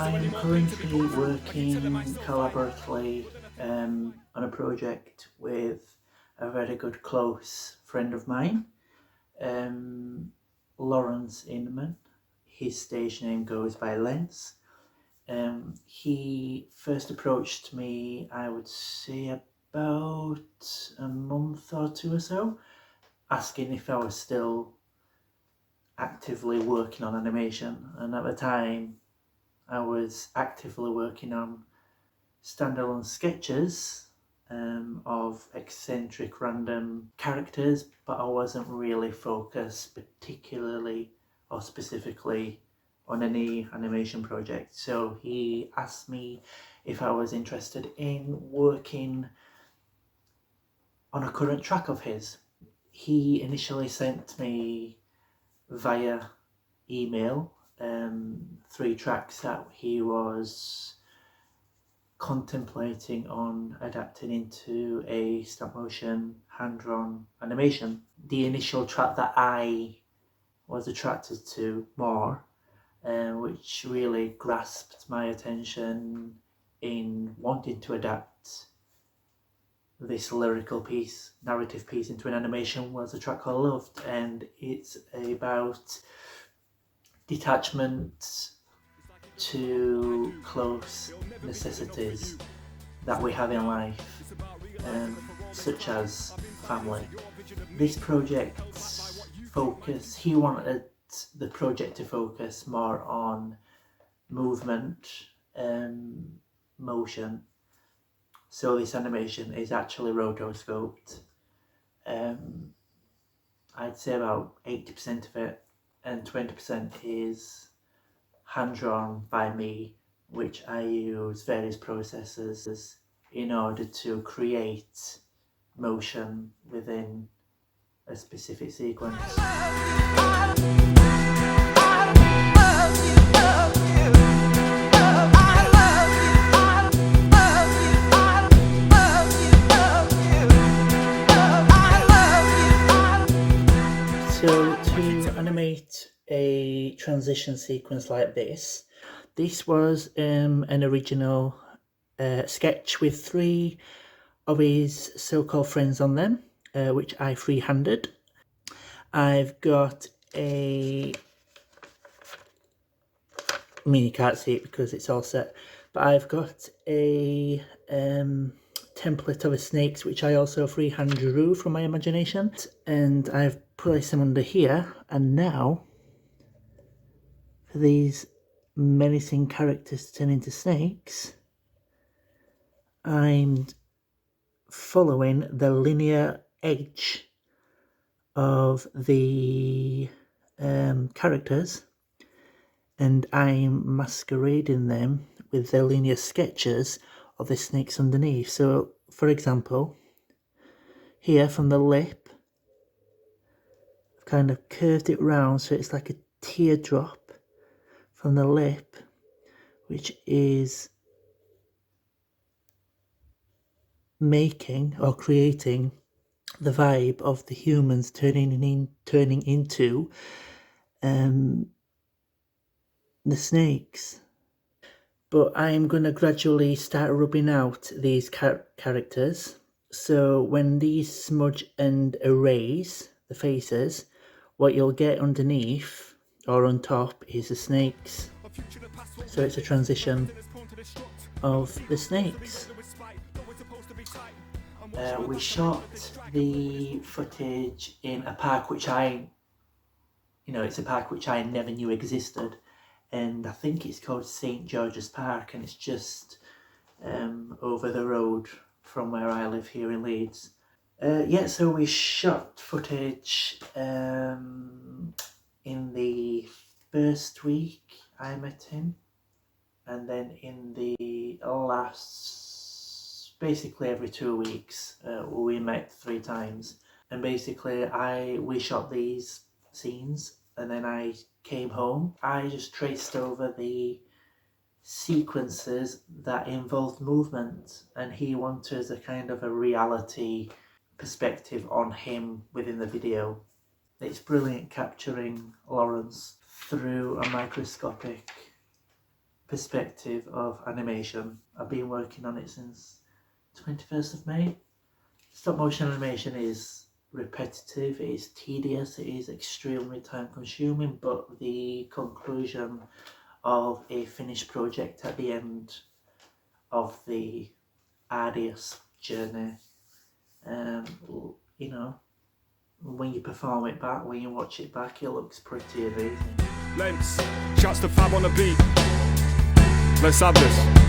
I'm currently working collaboratively on a project with a very good close friend of mine, Lawrence Inman. His stage name goes by Lence. He first approached me, I would say about a month or two or so, asking if I was still actively working on animation, and at the time I was actively working on standalone sketches of eccentric random characters, but I wasn't really focused particularly or specifically on any animation project. So he asked me if I was interested in working on a current track of his. He initially sent me via email 3 tracks that he was contemplating on adapting into a stop motion hand-drawn animation. The initial track that I was attracted to more, which really grasped my attention in wanting to adapt this lyrical piece, narrative piece into an animation, was a track called Loved, and it's about detachment to close necessities that we have in life, such as family. This project's focus, he wanted the project to focus more on movement, motion. So this animation is actually rotoscoped. I'd say about 80% of it, and 20% is hand-drawn by me, which I use various processes in order to create motion within a specific sequence. So to animate a transition sequence like this was an original sketch with 3 of his so-called friends on them, which I freehanded. I've got you can't see it because it's all set, but I've got a template of a snakes which I also freehand drew from my imagination, and I've placed them under here. And now for these menacing characters to turn into snakes, I'm following the linear edge of the characters, and I'm masquerading them with the linear sketches of the snakes underneath. So for example, here from the lip, I've kind of curved it round so it's like a teardrop from the lip, which is making or creating the vibe of the humans turning into the snakes. But I'm going to gradually start rubbing out these characters, so when these smudge and erase the faces, what you'll get underneath or on top is the snakes. So it's a transition of the snakes. We shot the footage in a park which it's a park which I never knew existed, and I think it's called St. George's Park, and it's just over the road from where I live here in Leeds. So we shot footage in the first week I met him, and then in the last, basically every 2 weeks, we met 3 times, and basically we shot these scenes, and then I came home. I just traced over the sequences that involved movement, and he wanted a kind of a reality perspective on him within the video. It's brilliant capturing Lawrence through a microscopic perspective of animation. I've been working on it since 21st of May. Stop motion animation is repetitive, it is tedious, it is extremely time consuming, but the conclusion of a finished project at the end of the arduous journey, you know, when you perform it back, when you watch it back, it looks pretty amazing. Lence, shouts to Fab on the beat. Let's have this.